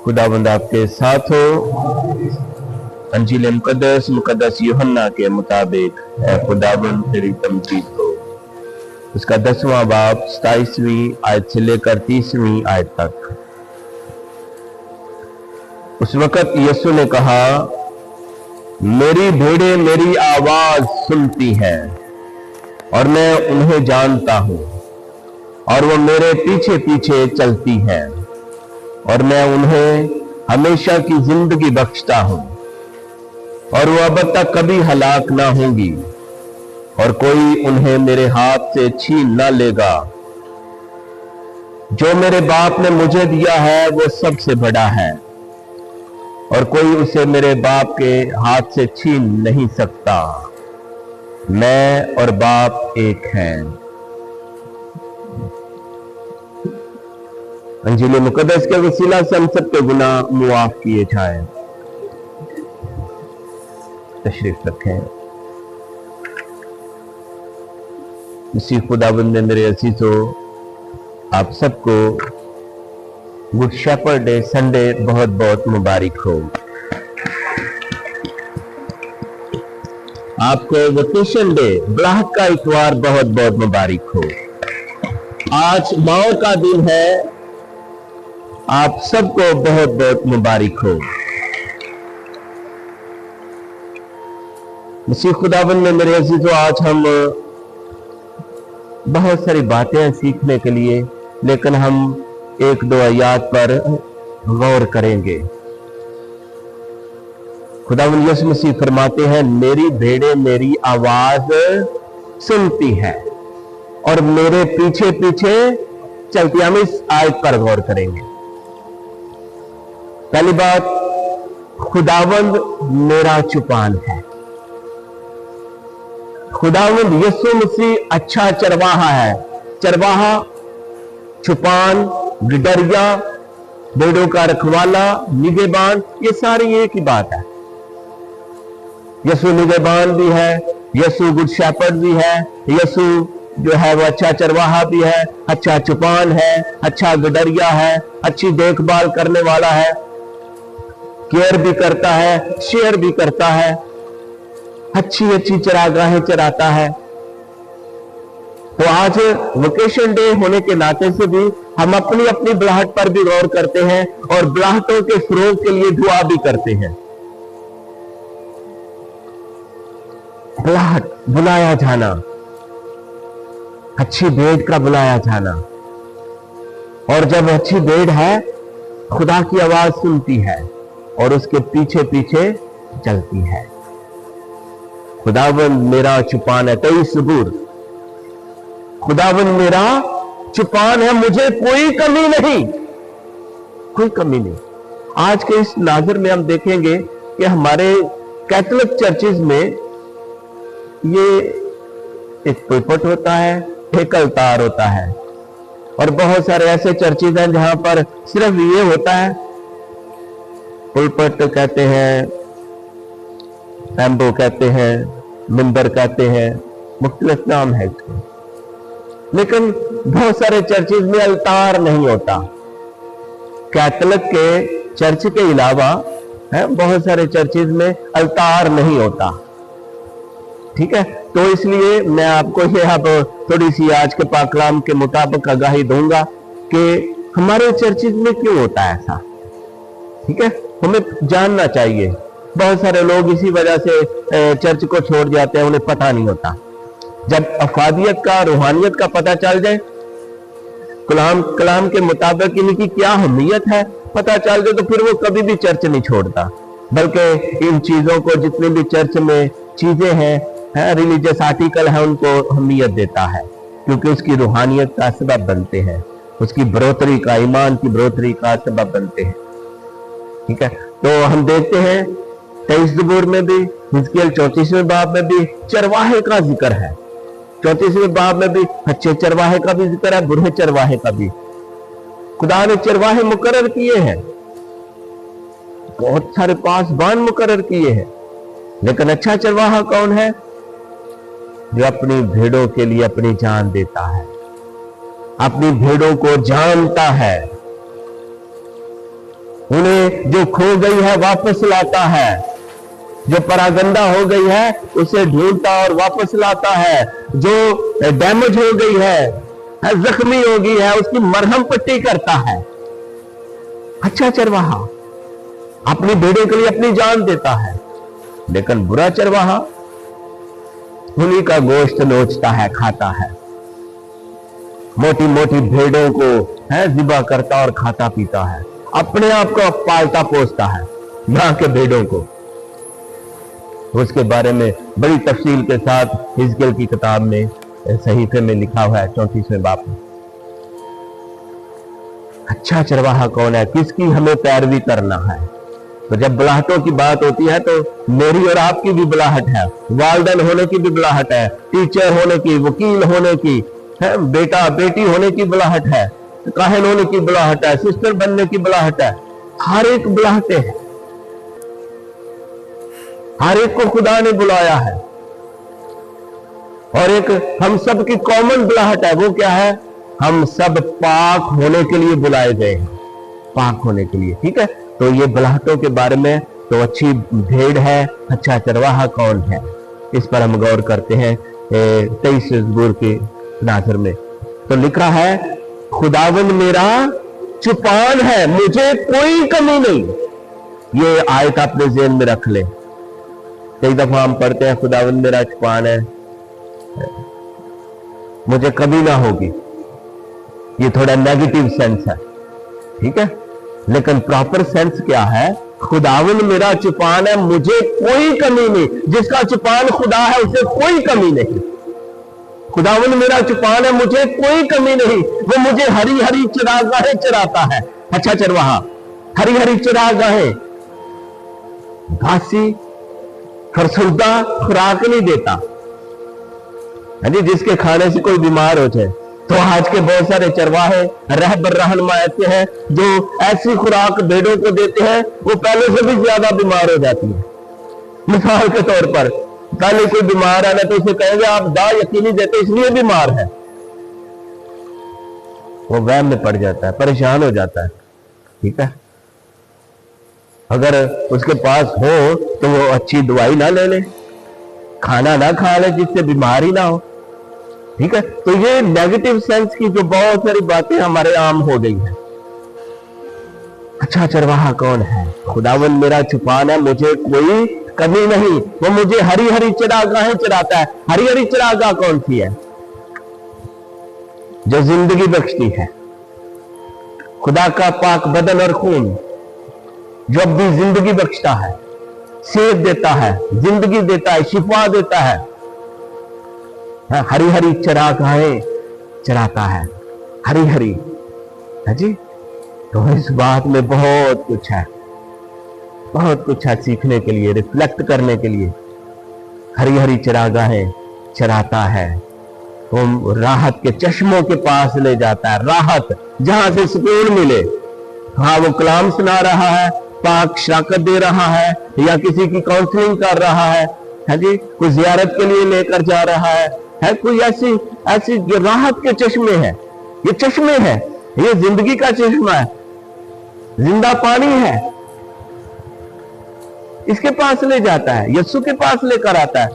खुदावंद आपके साथ हो। अंजील मुकद्दस यूहन्ना के मुताबिक है खुदावंद तेरी तमजीद हो। उसका 10वां बाब 27वीं आयत से लेकर 30वीं आयत तक। उस वक्त यीशु ने कहा, मेरी भेड़ें मेरी आवाज सुनती हैं और मैं उन्हें जानता हूं और वो मेरे पीछे पीछे चलती हैं और मैं उन्हें हमेशा की जिंदगी बख्शता हूं और वो अब तक कभी हलाक ना होंगी और कोई उन्हें मेरे हाथ से छीन ना लेगा। जो मेरे बाप ने मुझे दिया है वो सबसे बड़ा है और कोई उसे मेरे बाप के हाथ से छीन नहीं सकता। मैं और बाप एक हैं। अंजील मुकद्दस के वसीला से हम सबके गुनाह मुआफ किए जाएं। तशरीफ रखें। इसी खुदाबंद ने मेरे अजीजों आप सबको गुड शेपर्ड डे संडे बहुत बहुत मुबारक हो। आपको वेकेशन डे ब्लाहट का इतवार बहुत बहुत मुबारक हो। आज माओ का दिन है, आप सबको बहुत बहुत मुबारक हो। मसीह खुदावंद में मेरे अजीजों आज हम बहुत सारी बातें सीखने के लिए, लेकिन हम एक दो आयात पर गौर करेंगे। खुदावंद यीशु मसीह फरमाते हैं, मेरी भेड़ें मेरी आवाज सुनती हैं और मेरे पीछे पीछे चलती। हम इस आयत पर गौर करेंगे। पहली बात, खुदावंद मेरा चुपान है। खुदावंद यीशु मसीह अच्छा चरवाहा है। चरवाहा, चुपान, गिडरिया, भेड़ों का रखवाला, निगहबान, ये सारी एक ही बात है। यीशु निगहबान भी है, यीशु गुड शेपर्ड भी है, यीशु जो है वो अच्छा चरवाहा भी है, अच्छा चुपान है, अच्छा गिडरिया है, अच्छी देखभाल करने वाला है, केयर भी करता है, शेयर भी करता है, अच्छी अच्छी चरागाहें चराता है। तो आज वेकेशन डे होने के नाते से भी हम अपनी अपनी बुलाहट पर भी गौर करते हैं और बुलाहटों के फरोग के लिए दुआ भी करते हैं। बुलाहट, बुलाया जाना, अच्छी भेड़ का बुलाया जाना। और जब अच्छी भेड़ है, खुदा की आवाज सुनती है और उसके पीछे पीछे चलती है। खुदावंद मेरा चुपान है। 23 सबूर, खुदावंद मेरा चुपान है, मुझे कोई कमी नहीं, कोई कमी नहीं। आज के इस नाज़र में हम देखेंगे कि हमारे कैथोलिक चर्चेज में ये एक पुलपट होता है, एक अलतार होता है, और बहुत सारे ऐसे चर्चेज हैं जहां पर सिर्फ ये होता है। पुलपट कहते हैं, पैम्बो कहते हैं, मिंबर कहते हैं, मुख्तलिफ नाम है इसके। लेकिन बहुत सारे चर्चेज में अलतार नहीं होता। कैथोलिक के चर्च के अलावा बहुत सारे चर्चेज में अलतार नहीं होता। ठीक है, तो इसलिए मैं आपको ये अब थोड़ी सी आज के पाक कलाम के मुताबिक आगाही दूंगा कि हमारे चर्चेज में क्यों होता है ऐसा। ठीक है, हमें जानना चाहिए। बहुत सारे लोग इसी वजह से चर्च को छोड़ जाते हैं, उन्हें पता नहीं होता। जब अफादियत का, रूहानियत का पता चल जाए, कलाम के मुताबिक इनकी क्या अहमियत है पता चल जाए, तो फिर वो कभी भी चर्च नहीं छोड़ता, बल्कि इन चीजों को, जितने भी चर्च में चीजें हैं, रिलीजियस आर्टिकल है, उनको अहमियत देता है, क्योंकि उसकी रूहानियत का सबब बनते हैं, उसकी बढ़ोतरी का, ईमान की बढ़ोतरी का सबब बनते हैं। ठीक है, तो हम देखते हैं 23 ज़बूर में भी, हिजकिय्याह 34वें बाब में भी चरवाहे का जिक्र है। 34वें बाब में भी अच्छे चरवाहे का भी जिक्र है, बुरे चरवाहे का भी। खुदा ने चरवाहे मुकर्रर किए हैं, बहुत सारे पासबान मुकर्रर किए हैं, लेकिन अच्छा चरवाहा कौन है? जो अपनी भेड़ों के लिए अपनी जान देता है, अपनी भेड़ों को जानता है, उन्हें ये जो खो गई है वापस लाता है, जो परागंदा हो गई है उसे ढूंढता और वापस लाता है, जो डैमेज हो गई है, जख्मी हो गई है, उसकी मरहम पट्टी करता है। अच्छा चरवाहा अपनी भेड़ों के लिए अपनी जान देता है, लेकिन बुरा चरवाहा उन्हीं का गोश्त नोचता है, खाता है, मोटी मोटी भेड़ों को है ज़िबा करता और खाता पीता है, अपने आप को पालता पोसता है, यहाँ के भेड़ों को। उसके बारे में बड़ी तफसील के साथ हिजकिय्याह की किताब में सहीफे में लिखा हुआ है 34वें बाब में। अच्छा चरवाहा कौन है, किसकी हमें पैरवी करना है? तो जब बुलाहटों की बात होती है तो मेरी और आपकी भी बुलाहट है, वालिदैन होने की भी बुलाहट है, टीचर होने की, वकील होने की है, बेटा बेटी होने की बुलाहट है, काहिन होने की बुलाहट है, सिस्टर बनने की बुलाहट है। हर एक बुलाहटें हैं, हर एक को खुदा ने बुलाया है। और एक हम सब की कॉमन बुलाहट है, वो क्या है? हम सब पाक होने के लिए बुलाए गए हैं, पाक होने के लिए। ठीक है, तो ये बुलाहटों के बारे में तो अच्छी भेड़ है, अच्छा चरवाहा कौन है, इस पर हम गौर करते हैं 23 ज़बूर की नाज़र में। तो लिखा है खुदावंद मेरा चुपान है, मुझे कोई कमी नहीं। ये आयत अपने ज़हन में रख ले। कई दफा हम पढ़ते हैं खुदावंद मेरा चुपान है, मुझे कभी ना होगी, ये थोड़ा नेगेटिव सेंस है। ठीक है, लेकिन प्रॉपर सेंस क्या है? खुदावंद मेरा चुपान है, मुझे कोई कमी नहीं। जिसका चुपान खुदा है उसे कोई कमी नहीं। खुदावंद मेरा चुपान है, मुझे कोई कमी नहीं, वो मुझे हरी हरी चरागाहें चराता है। अच्छा चरवाहा हरी हरी चरागाहें, घासी फरसुदा खुराक नहीं देता है जी, जिसके खाने से कोई बीमार हो जाए। तो आज के बहुत सारे चरवाहे रहबर रहनुमा ऐसे हैं जो ऐसी खुराक भेड़ों को देते हैं वो पहले से भी ज्यादा बीमार हो जाती है। मिसाल के तौर पर पहले कोई बीमार है ना तो उसे कहेंगे आप दा यकीनी देते इसलिए बीमार है, वो वहम में पड़ जाता है, परेशान हो जाता है। ठीक है, अगर उसके पास हो तो वो अच्छी दवाई ना ले ले, खाना ना खा ले जिससे बीमारी ना हो। ठीक है, तो ये नेगेटिव सेंस की जो बहुत सारी बातें हमारे आम हो गई हैं। अच्छा चरवाहा कौन है? खुदावंद मेरा चुपान है, मुझे कोई कमी नहीं, वो मुझे हरी हरी चरागाहें चराता है। हरी हरी चरागाह कौन सी है? जो जिंदगी बख्शती है, खुदा का पाक बदन और खून जो अब भी जिंदगी बख्शता है, सेहत देता है, जिंदगी देता है, शिफा देता है, हरी हरी चरागाहें चराता है, हरी हरी है जी। तो इस बात में बहुत कुछ है, बहुत कुछ है सीखने के लिए, रिफ्लेक्ट करने के लिए। हरी हरी चरागाहें चराता है, वो राहत के चश्मों के पास ले जाता है, राहत जहां से सुकून मिले। हाँ, वो कलाम सुना रहा है, पाक शराकत दे रहा है, या किसी की काउंसलिंग कर रहा है जी, कोई जियारत के लिए लेकर जा रहा है कोई ऐसी ऐसी राहत के चश्मे हैं। ये चश्मे हैं, ये जिंदगी का चश्मा है, जिंदा पानी है, इसके पास ले जाता है, यीशु के पास लेकर आता है,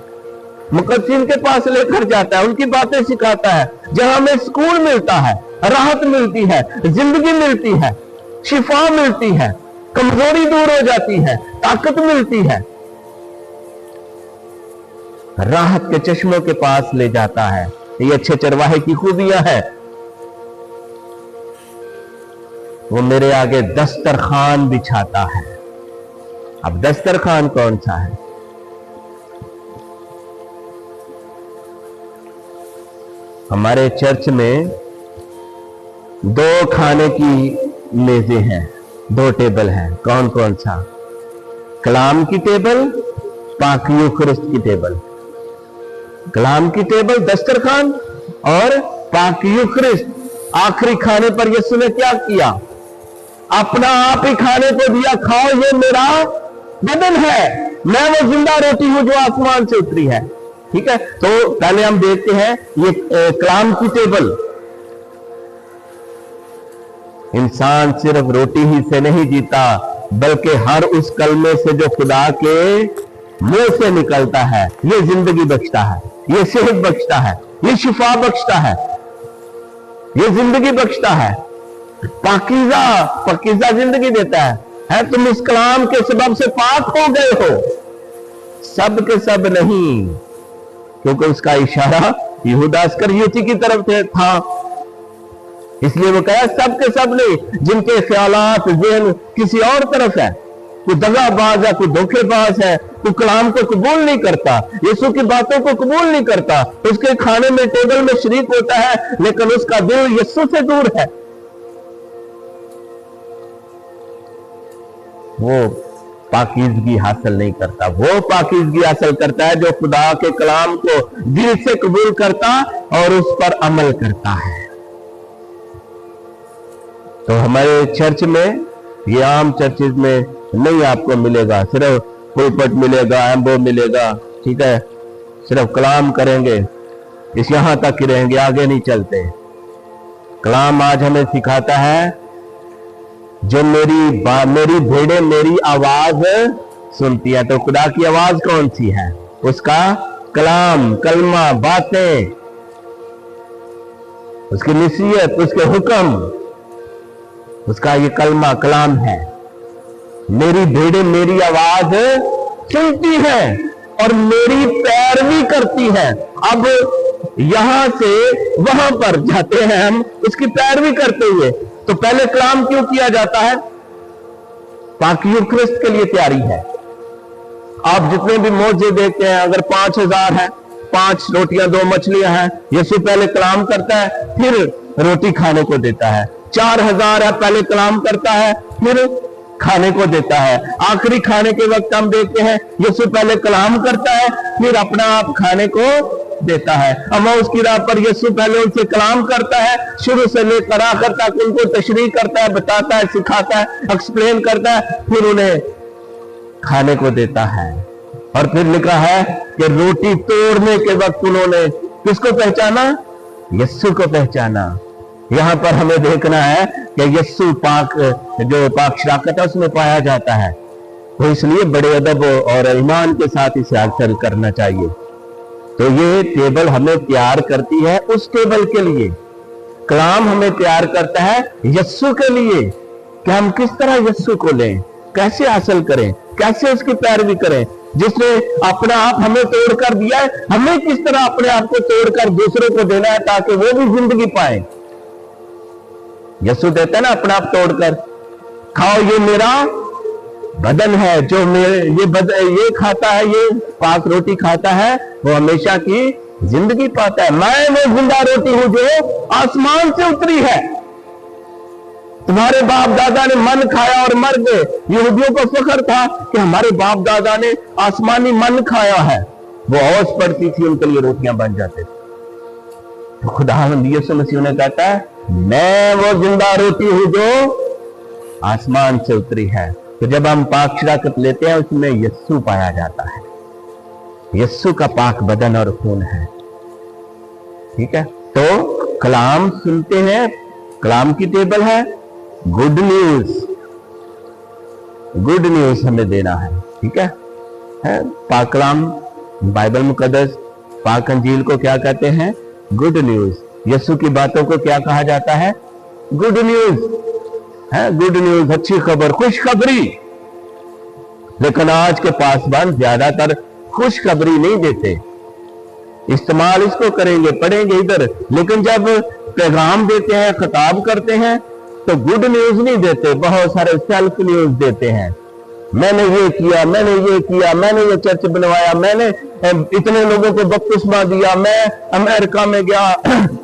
मुकद्दसीन के पास लेकर जाता है, उनकी बातें सिखाता है, जहां हमें सुकून मिलता है, राहत मिलती है, जिंदगी मिलती है, शिफा मिलती है, कमजोरी दूर हो जाती है, ताकत मिलती है। राहत के चश्मों के पास ले जाता है। ये अच्छे चरवाहे की खूबियां हैं। वो मेरे आगे दस्तरखान बिछाता है। अब दस्तरखान कौन सा है? हमारे चर्च में 2 खाने की मेजें हैं, 2 टेबल हैं। कौन कौन सा? कलाम की टेबल, पाक यूखरिस्त की टेबल। कलाम की टेबल दस्तरखान और पाक यूखरिस्त। आखिरी खाने पर यीशु ने क्या किया? अपना आप ही खाने को दिया, खाओ ये मेरा बदन है, मैं वो जिंदा रोटी हूं जो आसमान से उतरी है। ठीक है, तो पहले हम देखते हैं ये कलाम की टेबल। इंसान सिर्फ रोटी ही से नहीं जीता बल्कि हर उस कलमे से जो खुदा के मुंह से निकलता है, ये जिंदगी बख्शता है, ये सेहत बख्शता है, ये शिफा बख्शता है, ये जिंदगी बख्शता है, पाकीज़ा जिंदगी देता है। तुम इस कलाम के सबब से पाक हो गए हो, सब के सब नहीं, क्योंकि उसका इशारा यहूदा इस्करियोती की तरफ था, इसलिए वो कहा सब के सब नहीं, जिनके ख्यालात ज़हन किसी और तरफ है, कोई दगाबाज है, कोई धोखेबाज है, कोई कलाम को कबूल नहीं करता, यीशु की बातों को कबूल नहीं करता, उसके खाने में टेबल में शरीक होता है लेकिन उसका दिल यीशु से दूर है, वो पाकीज़गी हासिल नहीं करता। वो पाकीज़गी हासिल करता है जो खुदा के कलाम को दिल से कबूल करता और उस पर अमल करता है। तो हमारे चर्च में, ये आम चर्चेज में नहीं आपको मिलेगा, सिर्फ पुलपट मिलेगा, एम्बो मिलेगा, ठीक है, सिर्फ कलाम करेंगे, इस यहां तक ही रहेंगे, आगे नहीं चलते। कलाम आज हमें सिखाता है जो मेरी भेड़ें मेरी आवाज सुनती है। तो खुदा की आवाज कौन सी है? उसका कलाम, कलमा, बातें, उसकी नसीहत, उसके हुक्म, उसका ये कलमा कलाम है। मेरी भेड़ें मेरी आवाज सुनती हैं और मेरी पैरवी करती हैं। अब यहां से वहां पर जाते हैं हम उसकी पैरवी करते हुए। तो पहले कलाम क्यों किया जाता है? ताकि यूक्रिस्ट के लिए तैयारी है। आप जितने भी मौजे देखते हैं, अगर 5000 है, 5 रोटियां 2 मछलियां हैं, यीशु पहले कलाम करता है फिर रोटी खाने को देता है। 4000 है, पहले कलाम करता है फिर खाने को देता है। आखिरी खाने के वक्त हम देखते हैं यीशु पहले कलाम करता है फिर अपना आप खाने को देता है। अब उसकी राह पर यीशु पहले उनसे कलाम करता है, शुरू से लेकर आखिर तक उनको तशरीह करता है, बताता है, सिखाता है, एक्सप्लेन करता है, फिर उन्हें खाने को देता है। और फिर लिखा है कि रोटी तोड़ने के वक्त उन्होंने किसको पहचाना? यीशु को पहचाना। यहां पर हमें देखना है कि यीशु पाक, जो पाक शराकत है उसमें पाया जाता है, तो इसलिए बड़े अदब और ईमान के साथ इसे हासिल करना चाहिए। तो ये टेबल हमें तैयार करती है उस टेबल के लिए, कलाम हमें तैयार करता है यीशु के लिए कि हम किस तरह यीशु को लें, कैसे हासिल करें, कैसे उसकी पैरवी करें। जिसने अपना आप हमें तोड़कर दिया है, हमें किस तरह अपने आप को तोड़कर दूसरों को देना है ताकि वो भी जिंदगी पाए। यीशु देता है ना अपना आप तोड़कर, खाओ ये मेरा बदन है, जो ये खाता है, ये पाक रोटी खाता है, वो हमेशा की जिंदगी पाता है। मैं वो जिंदा रोटी हूं जो आसमान से उतरी है। तुम्हारे बाप दादा ने मन खाया और मर गए। यहूदियों को फख्र था कि हमारे बाप दादा ने आसमानी मन खाया है। वो औस पड़ती थी, उनके लिए रोटियां बन जाते थे। तो खुदावंद यीशु मसीह ने कहता है मैं वो जिंदा रोटी हूं जो आसमान से उतरी है। तो जब हम पाक शराकत लेते हैं उसमें यीशु पाया जाता है, यीशु का पाक बदन और खून है, ठीक है। तो कलाम सुनते हैं, कलाम की टेबल है, गुड न्यूज हमें देना है, ठीक है। पाक कलाम, बाइबल मुकद्दस, पाक अंजील को क्या कहते हैं? Good news. यीशु की बातों को क्या कहा जाता है? गुड न्यूज है, गुड न्यूज, अच्छी खबर, खुशखबरी। लेकिन आज के पासवान ज्यादातर खुशखबरी नहीं देते। इस्तेमाल इसको करेंगे, पढ़ेंगे इधर, लेकिन जब पैगाम देते हैं, खिताब करते हैं, तो गुड न्यूज नहीं देते, बहुत सारे सेल्फ न्यूज देते हैं। मैंने ये किया, मैंने ये किया, मैंने ये चर्च बनवाया, मैंने इतने लोगों को बपतिस्मा दिया, मैं अमेरिका में गया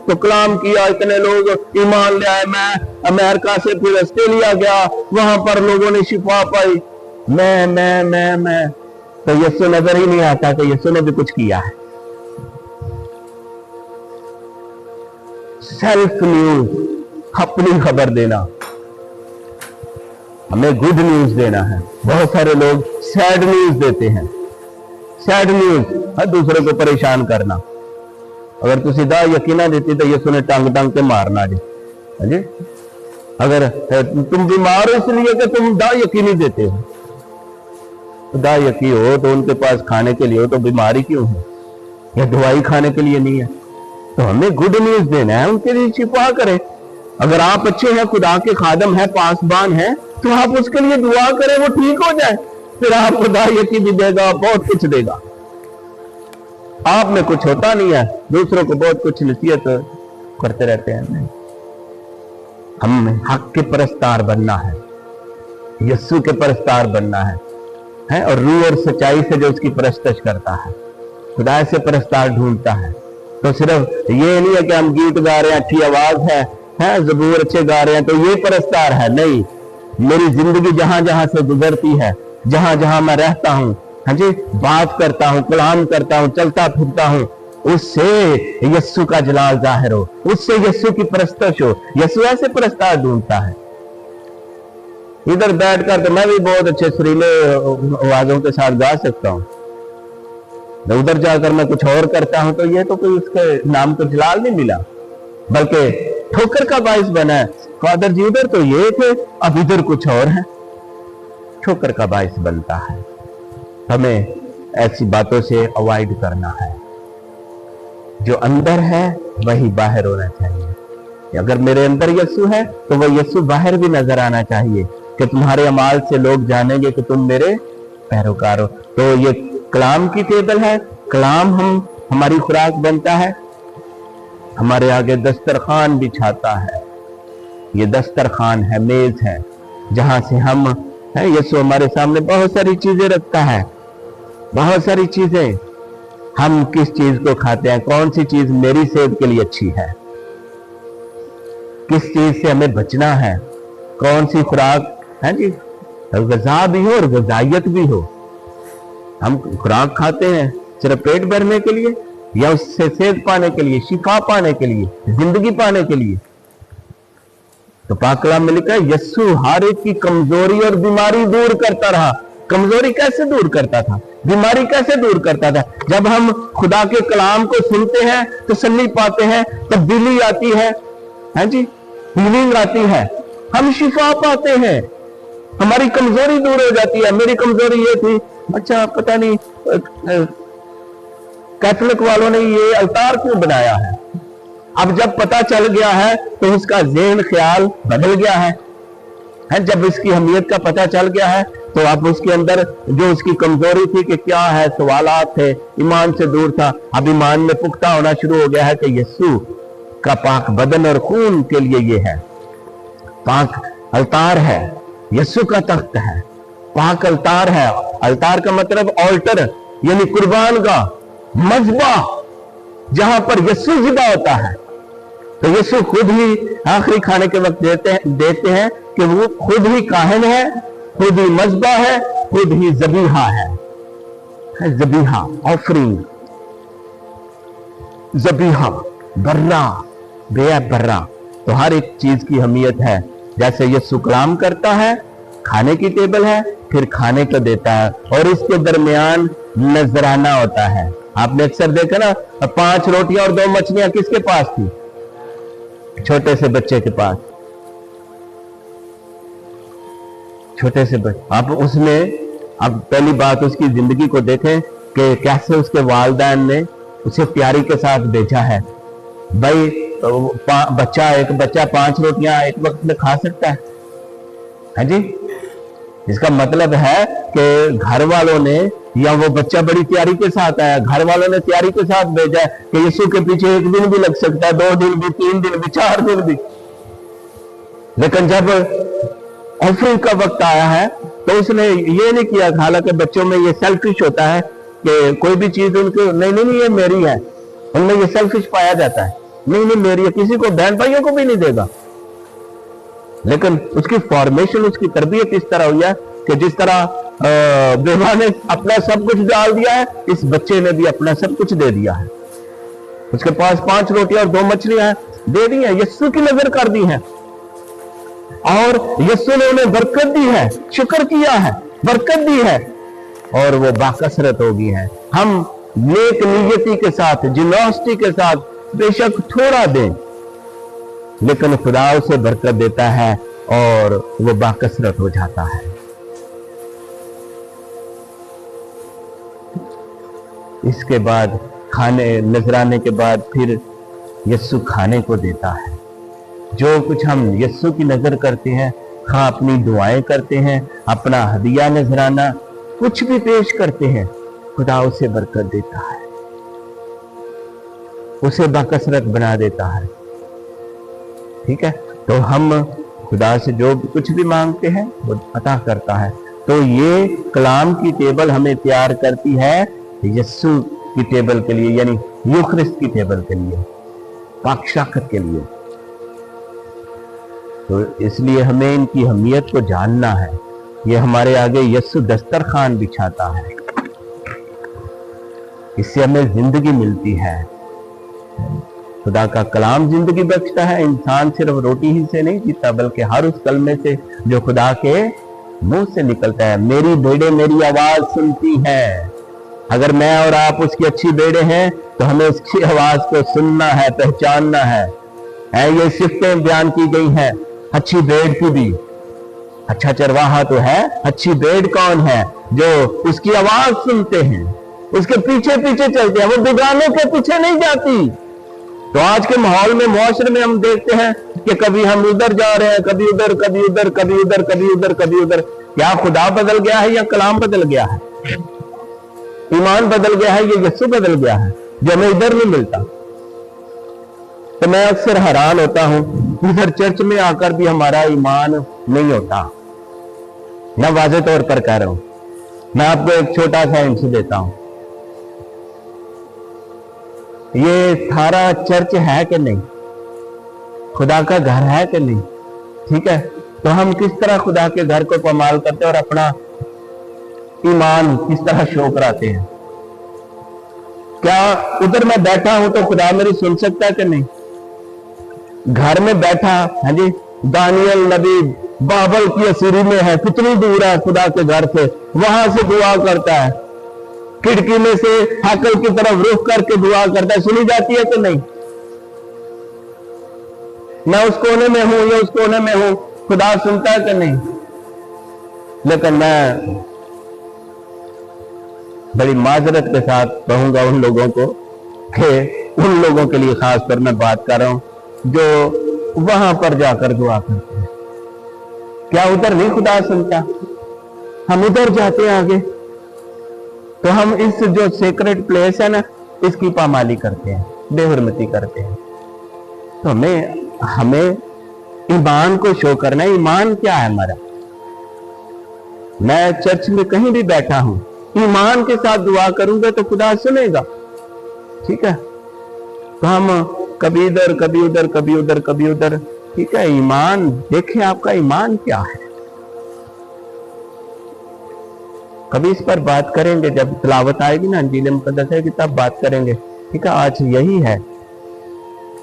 तो कलाम किया, इतने लोग ईमान ले आए, मैं अमेरिका से फिर ऑस्ट्रेलिया गया, वहां पर लोगों ने शिफा पाई। मैं तो यीशु नजर ही नहीं आता कि यीशु ने भी कुछ किया है। सेल्फ न्यूज, अपनी खबर देना, हमें गुड न्यूज देना है। बहुत सारे लोग सैड न्यूज देते हैं, सैड न्यूज है दूसरे को परेशान करना। अगर तुम सीधा यकीना देती तो यीशु ने टंग टंग के मारना जी, अगर तुम बीमार हो इसलिए कि तुम दा यकीनी देते हो, दा यकी हो तो उनके पास खाने के लिए हो, तो बीमारी क्यों है? या दवाई खाने के लिए नहीं है? तो हमें गुड न्यूज देना है, उनके लिए शिफा करें। अगर आप अच्छे हैं, खुदा के खादम हैं, पासबान हैं, तो आप उसके लिए दुआ करें, वो ठीक हो जाए, फिर आपको दा यकी भी देगा, बहुत कुछ देगा। आप में कुछ होता नहीं है, दूसरों को बहुत कुछ नसीहत करते रहते हैं। नहीं, हमें हक के परस्तार बनना है, यस्सु के परस्तार बनना है और रूह और सच्चाई से जो उसकी परस्तश करता है, खुदा से परस्तार ढूंढता है। तो सिर्फ ये नहीं है कि हम गीत गा रहे हैं, अच्छी आवाज है ज़बूर अच्छे गा रहे हैं तो ये परस्तार है, नहीं। मेरी जिंदगी जहां जहां से गुजरती है, जहां जहां मैं रहता हूं, हाँ जी, बात करता हूं, कलाम करता हूं, चलता फिरता हूं, उससे यस्सु का जलाल जाहिर हो, उससे यस्सु की परस्तश हो। यस्सु ऐसे परस्तार ढूंढता है। इधर बैठकर तो मैं भी बहुत अच्छे सुरीले आवाजों के साथ गा सकता हूं, उधर जाकर मैं कुछ और करता हूं तो ये तो कोई उसके नाम को जलाल नहीं मिला, बल्कि ठोकर का बाइस बना है। फादर जी उधर तो ये थे, अब इधर कुछ और है, ठोकर का बाइस बनता है। हमें ऐसी बातों से अवॉइड करना है। जो अंदर है वही बाहर होना चाहिए। अगर मेरे अंदर यस्सु है तो वह यस्सु बाहर भी नजर आना चाहिए, कि तुम्हारे अमाल से लोग जानेंगे कि तुम मेरे पैरोकार हो। तो ये कलाम की टेबल है, कलाम हमारी खुराक बनता है, हमारे आगे दस्तरखान बिछाता है। ये दस्तरखान है, मेज है, जहां से हम यीशु हमारे सामने बहुत सारी चीजें रखता है, बहुत सारी चीजें। हम किस चीज को खाते हैं, कौन सी चीज मेरी सेहत के लिए अच्छी है, किस चीज से हमें बचना है, कौन सी खुराक है जी, ग़िज़ा भी हो और ग़िज़ाइयत भी हो। हम खुराक खाते हैं सिर्फ पेट भरने के लिए या उससे सेहत पाने के लिए, शिफा पाने के लिए, जिंदगी पाने के लिए? तो पाक कलाम में लिखा है यस्सु हर एक की कमजोरी और बीमारी दूर करता रहा। कमजोरी कैसे दूर करता था, बीमारी कैसे दूर करता था? जब हम खुदा के कलाम को सुनते हैं, तसल्ली पाते हैं, तब्दीली आती है जी, हीलिंग आती है, हम शिफा पाते हैं, हमारी कमजोरी दूर हो जाती है। मेरी कमजोरी ये थी, अच्छा पता नहीं कैथोलिक वालों ने ये अवतार क्यों बनाया है। अब जब पता चल गया है तो उसका ज़हन ख्याल बदल गया है। जब इसकी अहमियत का पता चल गया है तो अब उसके अंदर जो उसकी कमजोरी थी कि क्या है, सवालात थे, ईमान से दूर था, अब ईमान में पुख्ता होना शुरू हो गया है कि यस्सु का पाक बदन और खून के लिए ये है। पाक अल्तार है, यस्सु का तख्त है, पाक अल्तार है। अल्तार का मतलब ऑल्टर यानी कुर्बान का मज़बा, जहां पर यस्सु ज़िबा होता है। तो यस्सु खुद ही आखिरी खाने के वक्त देते हैं कि वो खुद ही काहिन है, खुद ही मज़बा है, खुद ही ज़बीहा है। ज़बीहा ऑफरिंग, ज़बीहा बर्रा, बेअब बर्रा। तो हर एक चीज की अहमियत है। जैसे यस्सु कलाम करता है, खाने की टेबल है, फिर खाने को देता है, और इसके दरमियान नजराना होता है। आपने अक्सर देखा ना, 5 रोटियां और 2 मछलियां किसके पास थी? छोटे से बच्चे के पास। छोटे से बच्चे, आप उसमें अब पहली बात उसकी जिंदगी को देखें कि कैसे उसके वालिदैन ने उसे प्यारी के साथ भेजा है। भाई एक बच्चा 5 रोटियां एक वक्त में खा सकता है जी। इसका मतलब है कि घर वालों ने, या वो बच्चा बड़ी तैयारी के साथ आया, घर वालों ने तैयारी के साथ भेजा है कि यीशु के पीछे 1 दिन भी लग सकता है, 2 दिन भी, 3 दिन भी, 4 दिन भी। लेकिन जब ऑफरिंग का वक्त आया है तो उसने ये नहीं किया। हालांकि बच्चों में ये सेल्फिश होता है कि कोई भी चीज उनको नहीं ये मेरी है, उनमें ये सेल्फिश पाया जाता है, नहीं मेरी है, किसी को, बहन भाइयों को भी नहीं देगा। लेकिन उसकी फॉर्मेशन, उसकी तरबियत इस तरह हुई है कि जिस तरह बेवा ने अपना सब कुछ डाल दिया है, इस बच्चे ने भी अपना सब कुछ दे दिया है। उसके पास 5 रोटियां और 2 मछलियां दे दी है, यस्सु की नजर कर दी है, और यस्सु ने उन्हें बरकत दी है, शुक्र किया है, बरकत दी है, और वो बाकसरत हो गई है। हम नेक नियति के साथ, जिनोसिटी के साथ बेशक थोड़ा दें, लेकिन खुदा उसे बरकत देता है और वो बाकसरत हो जाता है। इसके बाद खाने नजराने के बाद फिर यस्सु खाने को देता है। जो कुछ हम यस्सु की नजर करते हैं, हाँ अपनी दुआएं करते हैं, अपना हदिया नजराना कुछ भी पेश करते हैं, खुदा उसे बरकत देता है, उसे बाकसरत बना देता है। ठीक है, तो हम खुदा से जो कुछ भी मांगते हैं वो अता करता है। तो ये कलाम की टेबल हमें तैयार करती है यस्सु की टेबल के लिए, यानी यूखरिस्त की टेबल के लिए, पाकशाकत के लिए। तो इसलिए हमें इनकी अहमियत को जानना है। ये हमारे आगे यस्सु दस्तरखान बिछाता है, इससे हमें जिंदगी मिलती है। खुदा का कलाम जिंदगी बख्शता है। इंसान सिर्फ रोटी ही से नहीं जीता, बल्कि हर उस कलमे से जो खुदा के मुंह से निकलता है। मेरी भेड़ें मेरी आवाज सुनती हैं। अगर मैं और आप उसकी अच्छी भेड़ें हैं तो हमें उसकी आवाज को सुनना है, पहचानना है। ये सिफ्तें बयान की गई हैं अच्छी भेड़ की भी। अच्छा चरवाहा तो है, अच्छी भेड़ कौन है? जो उसकी आवाज सुनते हैं, उसके पीछे पीछे चलते हैं, वो बेगानों के पीछे नहीं जाती। तो आज के माहौल में, मुआशरे में हम देखते हैं कि कभी हम उधर जा रहे हैं, कभी उधर, कभी उधर, कभी उधर, कभी उधर, कभी उधर। क्या खुदा बदल गया है या कलाम बदल गया है? ईमान बदल गया है या यस्सु बदल गया है जो हमें इधर नहीं मिलता? तो मैं अक्सर हैरान होता हूं, इधर चर्च में आकर भी हमारा ईमान नहीं होता। मैं वाज़ेह तौर पर कह रहा हूं। मैं आपको एक छोटा सा हिंट देता हूं। ये सारा चर्च है कि नहीं? खुदा का घर है कि नहीं? ठीक है, तो हम किस तरह खुदा के घर को कमाल करते हैं और अपना ईमान किस तरह शो कराते हैं? क्या उधर मैं बैठा हूं तो खुदा मेरी सुन सकता है कि नहीं? घर में बैठा है जी, दानियल नबी बाबल की असीरी में है, कितनी दूर है खुदा के घर से, वहां से दुआ करता है, खिड़की में से हैकल की तरफ रुख करके दुआ करता है, सुनी जाती है कि नहीं? मैं उस कोने में हूं या उस कोने में हूं, खुदा सुनता है कि नहीं? लेकिन मैं बड़ी माजरत के साथ कहूंगा उन लोगों को कि उन लोगों के लिए खास कर मैं बात कर रहा हूं जो वहां पर जाकर दुआ करते हैं। क्या उधर नहीं खुदा सुनता? हम उधर जाते हैं आगे, तो हम इस जो सेक्रेट प्लेस है ना, इसकी पामाली करते हैं, बेहुरमती करते हैं। तो हमें ईमान को शो करना है। ईमान क्या है हमारा? मैं चर्च में कहीं भी बैठा हूं, ईमान के साथ दुआ करूंगा तो खुदा सुनेगा। ठीक है, तो हम कभी इधर, कभी उधर, कभी उधर, कभी उधर। ठीक है, ईमान देखें, आपका ईमान क्या है? कभी इस पर बात करेंगे, जब तिलावत आएगी ना इंजील मुक़द्दस है कि तब बात करेंगे। ठीक है, आज यही है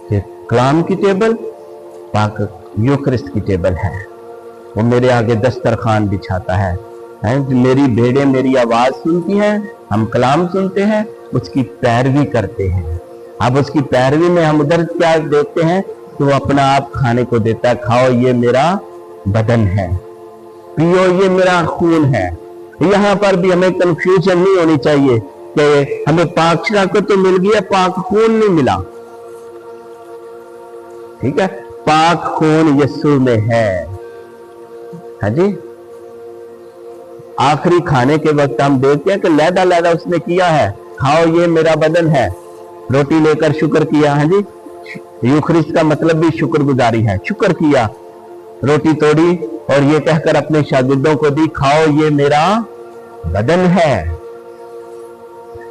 कि कलाम की टेबल पाक यूखरिस्त की टेबल है। वो मेरे आगे दस्तरखान बिछाता है। मेरी भेड़ें मेरी आवाज सुनती हैं, हम कलाम सुनते हैं, उसकी पैरवी करते हैं। अब उसकी पैरवी में हम उधर क्या देखते हैं तो वो अपना आप खाने को देता है। खाओ ये मेरा बदन है, पियो ये मेरा खून है। यहां पर भी हमें कंफ्यूजन नहीं होनी चाहिए कि हमें पाक शराकत तो मिल गया, पाक खून नहीं मिला। ठीक है, पाक खून यस्सु में है। हाँ जी, आखिरी खाने के वक्त हम देखते हैं कि लहदा लहदा उसने किया है, खाओ ये मेरा बदन है। रोटी लेकर शुक्र किया। हाँ जी, यूखरिस्त का मतलब भी शुक्रगुजारी है। शुक्र किया, रोटी तोड़ी और ये कहकर अपने शागिर्दों को दी, खाओ ये मेरा बदन है।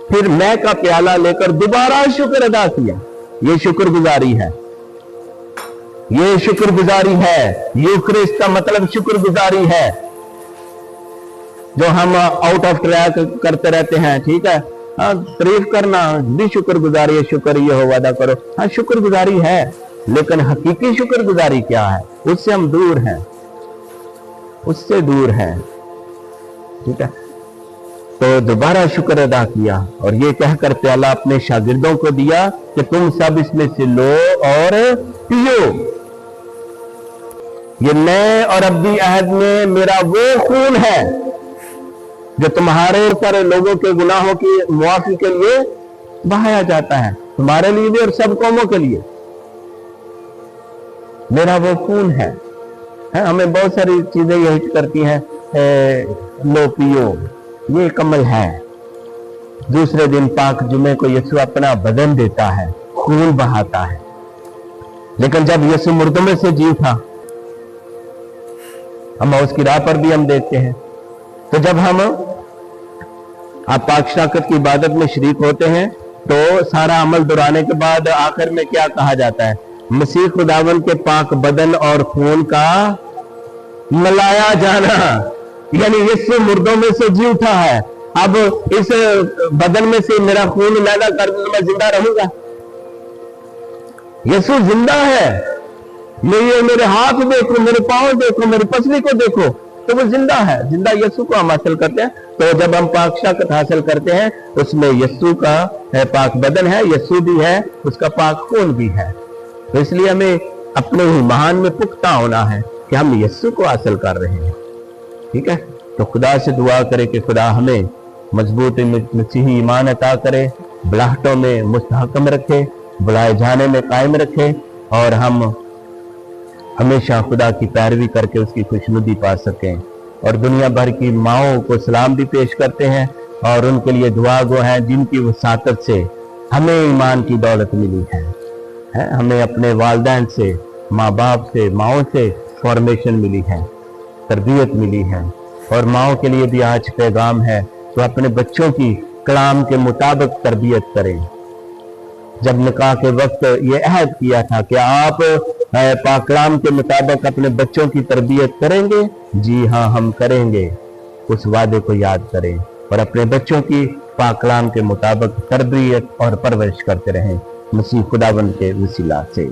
फिर मैं का प्याला लेकर दोबारा शुक्र अदा किया। ये शुक्रगुजारी है, ये शुक्रगुजारी है। यूखरिस्त का मतलब शुक्रगुजारी है, जो हम आउट ऑफ ट्रैक करते रहते हैं। ठीक है, तारीफ करना भी शुक्रगुजारी है, शुक्र ये हो वादा करो। हाँ, शुक्रगुजारी है, लेकिन हकीकी शुक्रगुजारी क्या है? उससे हम दूर हैं, उससे दूर हैं। ठीक है, तो दोबारा शुक्र अदा किया और ये कहकर प्याला अपने शागिर्दों को दिया कि तुम सब इसमें से लो और पियो। ये नए और अब्दी अहद में मेरा वो खून है जो तुम्हारे ऊपर लोगों के गुनाहों की मुआफी के लिए बहाया जाता है, तुम्हारे लिए भी और सब कौमों के लिए। मेरा वो खून है। हमें बहुत सारी चीजें यही करती हैं, लो पियो, ये कमल है। दूसरे दिन पाक जुमे को यीशु अपना बदन देता है, खून बहाता है। लेकिन जब यीशु मुर्दों में से जी उठा, हम उसकी राह पर भी हम देखते हैं। तो जब हम आप पाक शराकत की इबादत में शरीक होते हैं तो सारा अमल दोहराने के बाद आखिर में क्या कहा जाता है? मसीह खुदावन के पाक बदन और खून का मिलाया जाना, यानी यीशु मुर्दों में से जी उठा है। अब इस बदन में से मेरा खून मैला कर मैं जिंदा रहूंगा। यीशु जिंदा है। ये मेरे हाथ देखो, मेरे पांव देखो, मेरी पसली को देखो, तो वो जिंदा है। जिंदा यीशु को हम हासिल करते हैं। तो जब हम पाक शराकत हासिल करते हैं उसमें यीशु का पाक बदन है, यीशु भी है, उसका पाक खून भी है। तो इसलिए हमें अपने ही महान में पुख्ता होना है कि हम यीशु को हासिल कर रहे हैं। ठीक है, तो खुदा से दुआ करें कि खुदा हमें मजबूत मसीही ईमान अता करे, बुलाहटों में मुस्तहकम रखे, बुलाए जाने में कायम रखे, और हम हमेशा खुदा की पैरवी करके उसकी खुशनुदी पा सकें। और दुनिया भर की माओं को सलाम भी पेश करते हैं और उनके लिए दुआ गो हैं जिनकी वसातत से हमें ईमान की दौलत मिली है। हमें अपने वालिदैन से, माँ बाप से, माओं से फॉर्मेशन मिली है, तरबियत मिली है। और माओं के लिए भी आज पैगाम है तो अपने बच्चों की कलाम के मुताबिक तरबियत करें। जब निकाह के वक्त ये अहद किया था कि आप पाक कलाम के मुताबिक अपने बच्चों की तरबियत करेंगे, जी हाँ हम करेंगे। उस वादे को याद करें और अपने बच्चों की पाक कलाम के मुताबिक तरबियत और परवरिश करते रहें, मसीह खुदावंद के वसीला से।